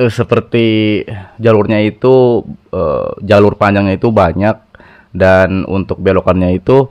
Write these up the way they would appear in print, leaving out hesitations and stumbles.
seperti jalurnya itu jalur panjangnya itu banyak, dan untuk belokannya itu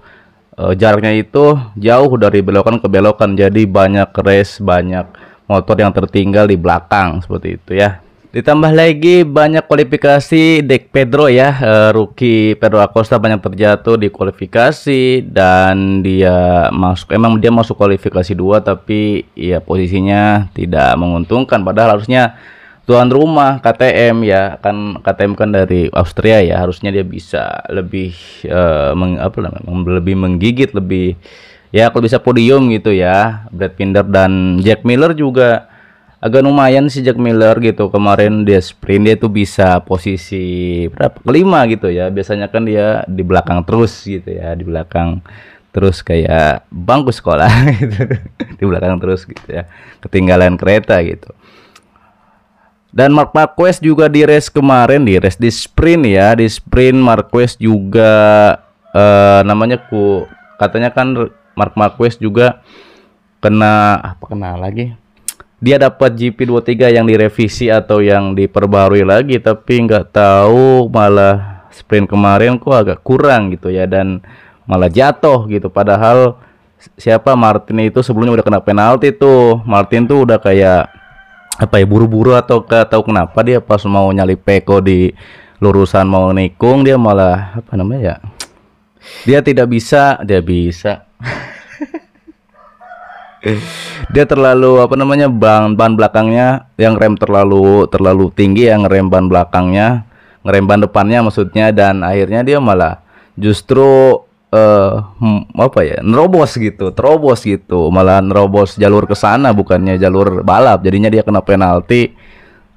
jaraknya itu jauh dari belokan ke belokan, jadi banyak race, banyak motor yang tertinggal di belakang seperti itu ya. Ditambah lagi banyak kualifikasi Dek Pedro ya, rookie Pedro Acosta banyak terjatuh di kualifikasi, dan dia masuk kualifikasi 2 tapi ya posisinya tidak menguntungkan, padahal harusnya tuan rumah KTM ya, kan KTM kan dari Austria ya, harusnya dia bisa lebih lebih menggigit, lebih ya kalau bisa podium gitu ya. Brad Binder dan Jack Miller juga agak lumayan sih. Jack Miller gitu kemarin dia sprint, dia tuh bisa posisi berapa, kelima gitu ya, biasanya kan dia di belakang terus gitu ya, di belakang terus kayak bangku sekolah gitu, di belakang terus gitu ya, ketinggalan kereta gitu. Dan Marc Marquez juga di race kemarin, di sprint ya, di sprint Marquez juga katanya kan Marc Marquez juga kena lagi, dia dapat GP23 yang direvisi atau yang diperbarui lagi, tapi nggak tahu malah sprint kemarin kok agak kurang gitu ya, dan malah jatuh gitu. Padahal siapa, Martin itu sebelumnya udah kena penalti tuh. Martin tuh udah kayak apa ya, buru-buru atau tahu kenapa dia pas mau nyalip Peko di lurusan mau nikung, dia malah apa namanya ya, dia bisa dia terlalu apa namanya, ban belakangnya yang rem terlalu tinggi, yang ngerem ban belakangnya, ngerem ban depannya maksudnya, dan akhirnya dia malah justru apa ya, terobos gitu, malah nerobos jalur ke sana bukannya jalur balap, jadinya dia kena penalti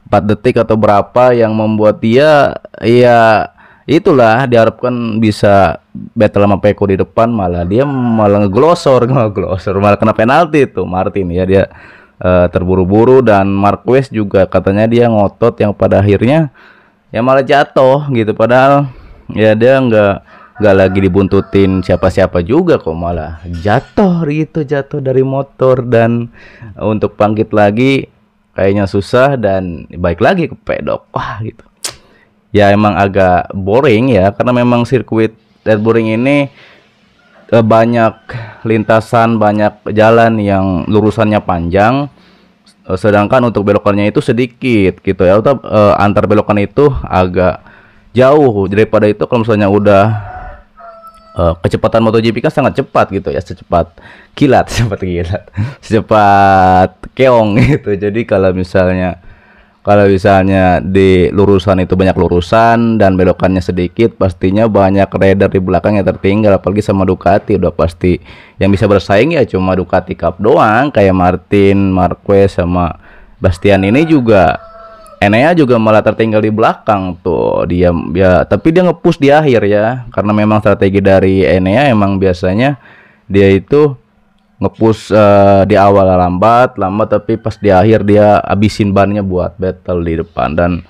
4 detik atau berapa, yang membuat dia ya itulah diharapkan bisa battle sama Peko di depan, malah dia malah ngeglosor malah kena penalti itu Martin ya. Dia terburu-buru, dan Marquez juga katanya dia ngotot yang pada akhirnya ya malah jatuh gitu, padahal ya dia nggak lagi dibuntutin siapa-siapa juga kok, malah jatuh gitu, jatuh dari motor, dan untuk bangkit lagi kayaknya susah, dan baik lagi ke pedok. Wah gitu ya, emang agak boring ya, karena memang sirkuit Red Bull Ring ini banyak lintasan, banyak jalan yang lurusannya panjang, sedangkan untuk belokannya itu sedikit gitu ya, atau antar belokan itu agak jauh. Daripada itu kalau misalnya udah kecepatan MotoGP kan sangat cepat gitu ya, secepat kilat secepat keong gitu. Jadi kalau misalnya di lurusan itu banyak lurusan dan belokannya sedikit, pastinya banyak rider di belakang yang tertinggal, apalagi sama Ducati. Udah pasti yang bisa bersaing ya cuma Ducati Cup doang, kayak Martin, Marquez sama Bastian ini juga. Enea juga malah tertinggal di belakang tuh dia ya, tapi dia ngepush di akhir ya, karena memang strategi dari Enea emang biasanya dia itu ngepush di awal lambat, tapi pas di akhir dia abisin bannya buat battle di depan, dan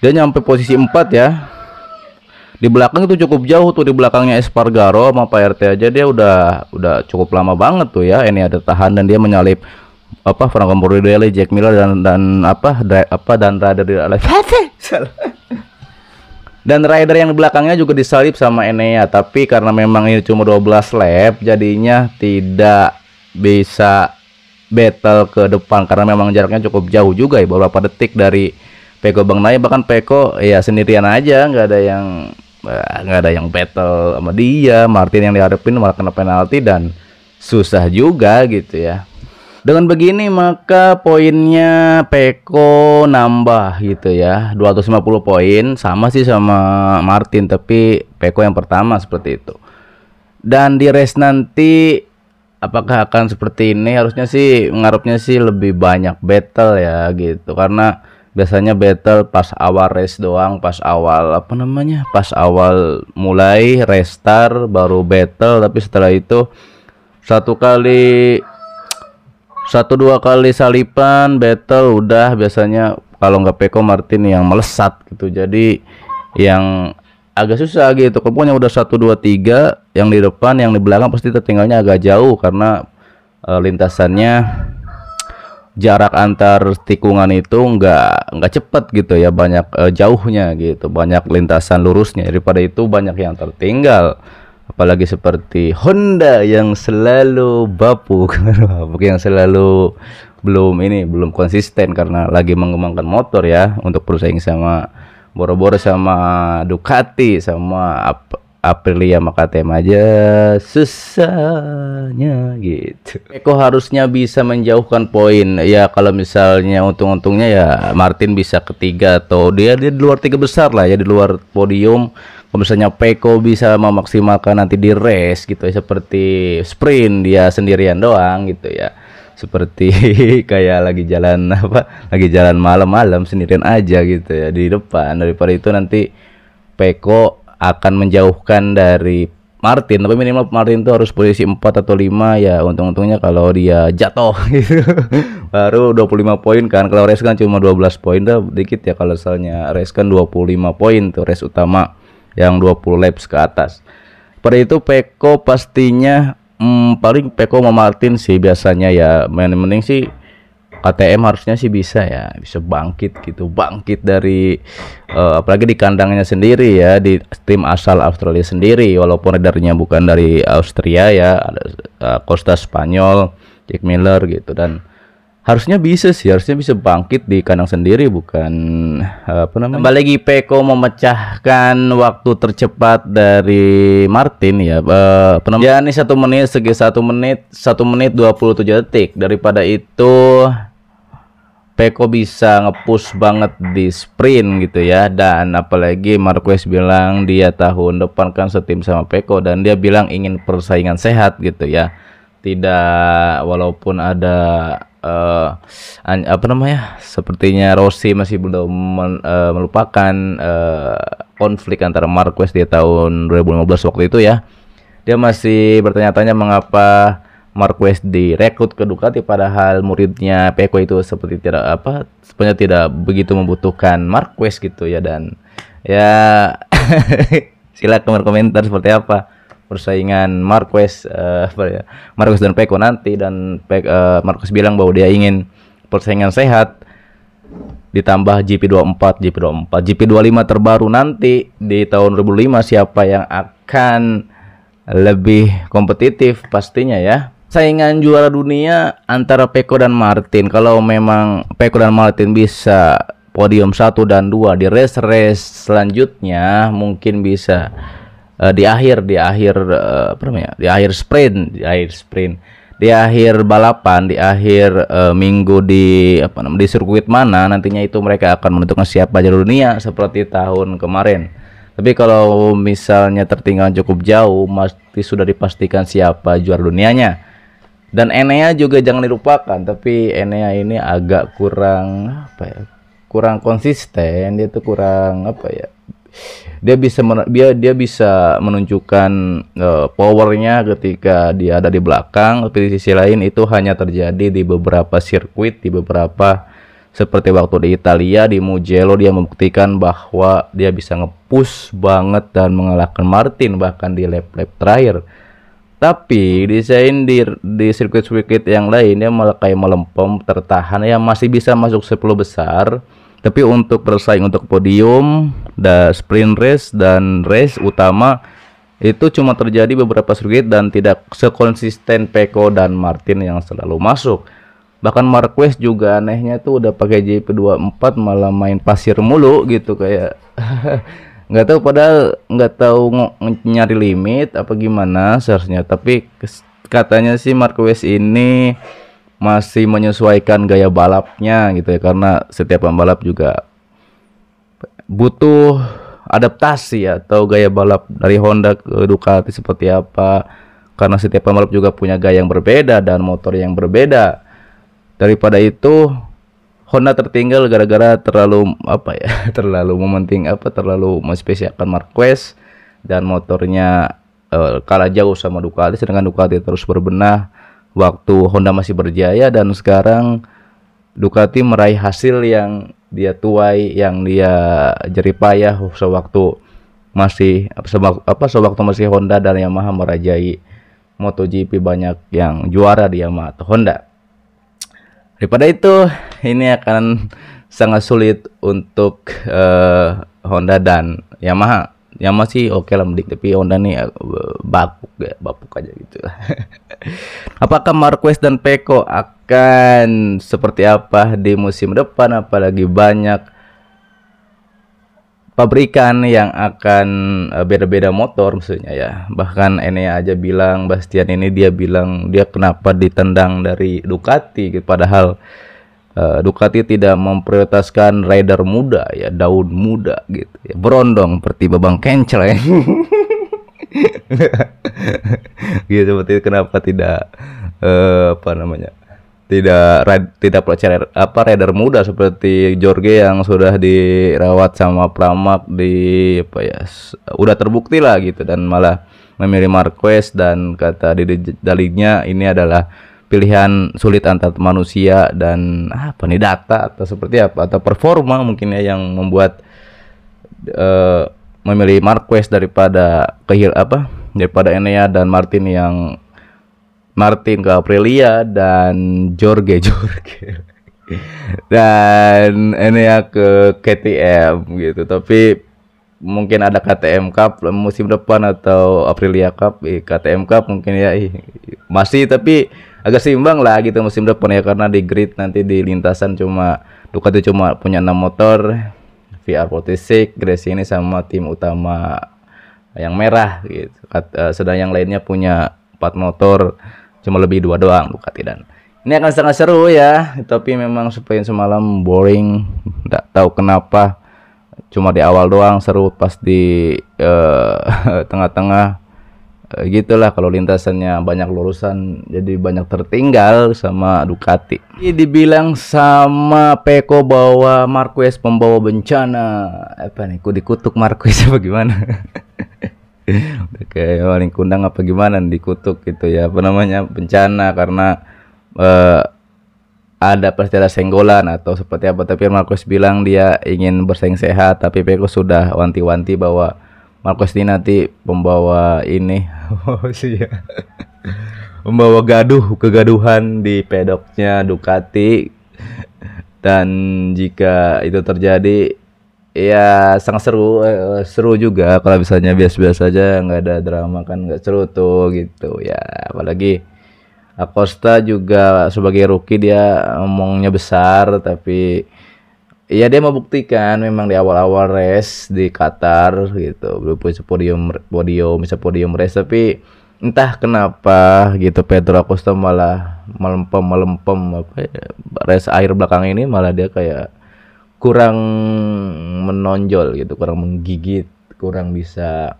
dia nyampe posisi 4 ya. Di belakang itu cukup jauh tuh, di belakangnya Espargaro sama Pak RT aja dia udah cukup lama banget tuh ya. Ini ada tahan, dan dia menyalip Franco Morbidelli, Jack Miller, dan rider di dan rider yang di belakangnya juga disalip sama Enea, tapi karena memang ini cuma 12 lap, jadinya tidak bisa battle ke depan, karena memang jaraknya cukup jauh juga ya, beberapa detik dari Peko Bagnaia. Bahkan Peko ya sendirian aja, nggak ada yang battle sama dia. Martin yang dihadapin malah kena penalti, dan susah juga gitu ya. Dengan begini maka poinnya Peko nambah gitu ya, 250 poin, sama sih sama Martin, tapi Peko yang pertama seperti itu. Dan di race nanti apakah akan seperti ini? Harusnya sih ngarepnya sih lebih banyak battle ya gitu, karena biasanya battle pas awal race doang, pas awal mulai restart baru battle, tapi setelah itu satu dua kali salipan battle udah, biasanya kalau nggak Peko Martin yang melesat gitu. Jadi yang agak susah gitu, pokoknya udah 1 2 3 yang di depan, yang di belakang pasti tertinggalnya agak jauh, karena lintasannya jarak antar tikungan itu nggak cepet gitu ya, banyak jauhnya gitu, banyak lintasan lurusnya. Daripada itu banyak yang tertinggal, apalagi seperti Honda yang selalu bapuk yang selalu belum konsisten karena lagi mengembangkan motor ya, untuk bersaing sama boro-boro sama Ducati sama Aprilia sama KTM aja susahnya gitu. Eko harusnya bisa menjauhkan poin ya, kalau misalnya untung-untungnya ya Martin bisa ketiga atau dia di luar tiga besar lah ya, di luar podium. Kalau misalnya Peko bisa memaksimalkan nanti di race gitu ya, seperti sprint dia sendirian doang gitu ya, seperti kayak lagi jalan malam-malam sendirian aja gitu ya di depan. Daripada itu nanti Peko akan menjauhkan dari Martin, tapi minimal Martin itu harus posisi 4 atau 5 ya, untung-untungnya kalau dia jatuh gitu baru 25 poin kan. Kalau race kan cuma 12 poin, dah dikit ya. Kalau misalnya race kan 25 poin tuh race utama yang 20 laps ke atas. Pada itu Peko pastinya paling Peko sama Martin sih biasanya ya, mending sih KTM harusnya sih bisa ya, bisa bangkit gitu, bangkit dari apalagi di kandangnya sendiri ya, di tim asal Australia sendiri, walaupun redarnya bukan dari Austria ya, ada Costa Spanyol, Jack Miller gitu, dan harusnya bisa bangkit di kandang sendiri, bukan apa namanya. Kembali lagi Peko memecahkan waktu tercepat dari Martin ya, ya ini 1 menit segi 1 menit 27 detik. Daripada itu Peko bisa nge-push banget di sprint gitu ya, dan apalagi Marquez bilang dia tahun depan kan setim sama Peko, dan dia bilang ingin persaingan sehat gitu ya, tidak, walaupun ada apa namanya, sepertinya Rossi masih belum melupakan konflik antara Marquez di tahun 2015 waktu itu ya. Dia masih bertanya-tanya mengapa Marquez direkrut ke Ducati padahal muridnya Peko itu sebenarnya tidak begitu membutuhkan Marquez gitu ya. Dan ya silakan komentar seperti apa persaingan Marquez Marquez dan Peko nanti. Dan Marquez bilang bahwa dia ingin persaingan sehat ditambah GP24, GP25 terbaru nanti di tahun 2005, siapa yang akan lebih kompetitif pastinya ya. Saingan juara dunia antara Peko dan Martin. Kalau memang Peko dan Martin bisa podium 1 dan 2 di race-race selanjutnya, mungkin bisa di akhir sprint, di akhir balapan, di akhir minggu di sirkuit mana nantinya, itu mereka akan menentukan siapa juara dunia seperti tahun kemarin. Tapi kalau misalnya tertinggal cukup jauh, pasti sudah dipastikan siapa juara dunianya. Dan Enea juga jangan dilupakan, tapi Enea ini agak kurang konsisten, dia tuh kurang dia bisa menunjukkan powernya ketika dia ada di belakang, tapi di sisi lain itu hanya terjadi di beberapa sirkuit, seperti waktu di Italia di Mugello, dia membuktikan bahwa dia bisa nge-push banget dan mengalahkan Martin bahkan di lap-lap terakhir. Tapi di sirkuit-sirkuit yang lain dia malah kayak melempem, tertahan ya, masih bisa masuk 10 besar. Tapi untuk bersaing untuk podium, sprint race dan race utama itu cuma terjadi beberapa sirkuit dan tidak sekonsisten Peko dan Martin yang selalu masuk. Bahkan Marquez juga anehnya tuh udah pakai GP24 malah main pasir mulu gitu, kayak nggak tahu, padahal nggak tahu nyari limit apa gimana seharusnya. Tapi katanya sih Marquez ini masih menyesuaikan gaya balapnya gitu ya, karena setiap pembalap juga butuh adaptasi atau gaya balap dari Honda ke Ducati seperti apa, karena setiap pembalap juga punya gaya yang berbeda dan motor yang berbeda. Daripada itu Honda tertinggal gara-gara terlalu terlalu menspesialkan Marquez, dan motornya kalah jauh sama Ducati, sedangkan Ducati terus berbenah waktu Honda masih berjaya, dan sekarang Ducati meraih hasil yang dia tuai, yang dia jeripayah sewaktu masih Honda dan Yamaha merajai MotoGP, banyak yang juara di Yamaha atau Honda. Daripada itu, ini akan sangat sulit untuk Honda dan Yamaha. Yamaha sih oke lah mending, tapi Honda nih bapuk aja gitu. Apakah Marquez dan Pecco akan seperti apa di musim depan, apalagi banyak pabrikan yang akan beda-beda motor maksudnya ya. Bahkan Enea aja bilang, Bastian ini dia bilang dia kenapa ditendang dari Ducati gitu. Padahal Ducati tidak memprioritaskan rider muda ya, daun muda gitu ya, berondong seperti Babang Kencel ya. Gitu, seperti itu. Kenapa tidak apa namanya, tidak percaya apa rider muda seperti Jorge yang sudah dirawat sama Pramac di apa ya, udah terbukti lah gitu, dan malah memilih Marquez. Dan kata dalihnya ini adalah pilihan sulit antar manusia dan apa nih, data atau seperti apa, atau performa mungkin ya, yang membuat memilih Marquez daripada daripada Enea dan Martin, yang Martin ke Aprilia dan Jorge dan Enea ke KTM gitu. Tapi mungkin ada KTM Cup musim depan atau Aprilia Cup, KTM Cup mungkin ya masih, tapi agak seimbang lah gitu musim depan ya, karena di grid nanti di lintasan Ducati cuma punya 6 motor, VR46, Gresini ini sama tim utama yang merah gitu. Sedang yang lainnya punya 4 motor, cuma lebih 2 doang Ducati. Dan ini akan sangat seru ya, tapi memang supaya semalam boring, nggak tahu kenapa, cuma di awal doang seru, pas di tengah-tengah gitulah, kalau lintasannya banyak lurusan jadi banyak tertinggal sama Ducati. Ini dibilang sama Pecco bahwa Marquez pembawa bencana, apa nih, dikutuk Marquez apa gimana? Kayak paling kundang apa gimana dikutuk gitu ya, apa namanya, bencana karena pasti ada senggolan atau seperti apa. Tapi Marquez bilang dia ingin bersaing sehat, tapi Pecco sudah wanti-wanti bahwa Marquez ini nanti pembawa ini membawa kegaduhan di pedoknya Ducati. Dan jika itu terjadi ya sangat seru juga. Kalau misalnya biasa-biasa aja, nggak ada drama kan nggak seru tuh gitu ya. Apalagi Acosta juga sebagai rookie, dia ngomongnya besar, tapi ya dia membuktikan memang di awal-awal race di Qatar gitu belum bisa podium race, tapi entah kenapa gitu Pedro Acosta malah melempem apa ya, race akhir belakang ini malah dia kayak kurang menonjol gitu, kurang menggigit, kurang bisa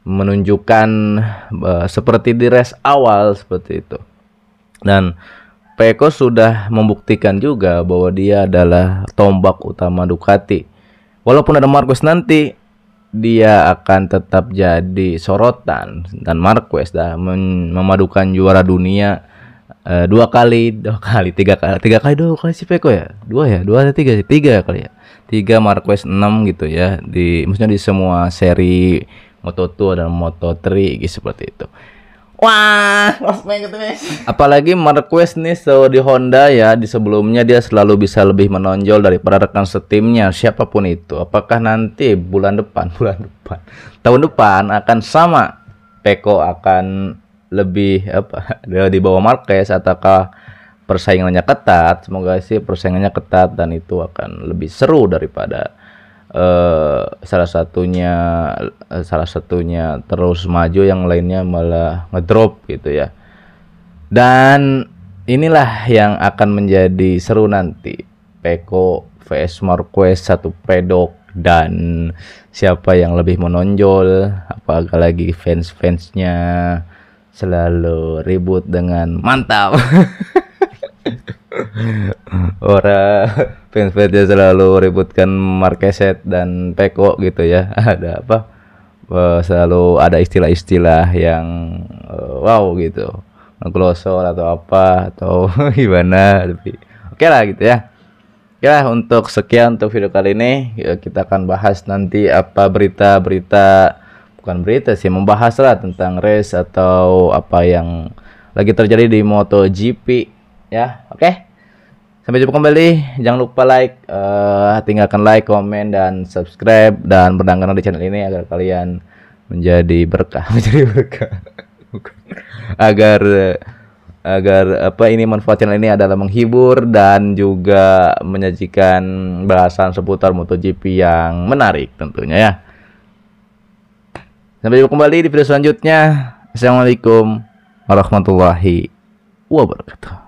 menunjukkan seperti di race awal seperti itu. Dan Pecco sudah membuktikan juga bahwa dia adalah tombak utama Ducati. Walaupun ada Marquez nanti, dia akan tetap jadi sorotan. Dan Marquez dah memadukan juara dunia dua kali tiga kali si Pecco ya, dua atau tiga kali ya, 3 Marquez 6 gitu ya, maksudnya di semua seri Moto2 dan Moto3 gitu, seperti itu. Wah, apalagi Marquez nih di Honda ya, di sebelumnya dia selalu bisa lebih menonjol daripada rekan setimnya siapapun itu. Apakah nanti tahun depan akan sama, Pecco akan lebih di bawah Marquez, ataukah persaingannya ketat? Semoga sih persaingannya ketat dan itu akan lebih seru daripada salah satunya terus maju, yang lainnya malah ngedrop gitu ya. Dan inilah yang akan menjadi seru nanti, Pecco vs Marquez, satu pedok, dan siapa yang lebih menonjol. Apalagi fans-fansnya selalu ribut dengan mantap. Orang fans-fansnya selalu ributkan Marquez dan Pecco gitu ya. Ada apa? Selalu ada istilah-istilah yang wow gitu, glosor atau apa atau gimana. Tapi oke lah gitu ya. Ya, untuk sekian untuk video kali ini, kita akan bahas nanti apa berita-berita, bukan berita sih, membahas lah tentang race atau apa yang lagi terjadi di MotoGP ya. Oke. Sampai jumpa kembali. Jangan lupa tinggalkan like, komen, dan subscribe dan berlangganan di channel ini agar kalian menjadi berkah, agar ini manfaat channel ini adalah menghibur dan juga menyajikan bahasan seputar MotoGP yang menarik tentunya ya. Sampai jumpa kembali di video selanjutnya. Assalamualaikum warahmatullahi wabarakatuh.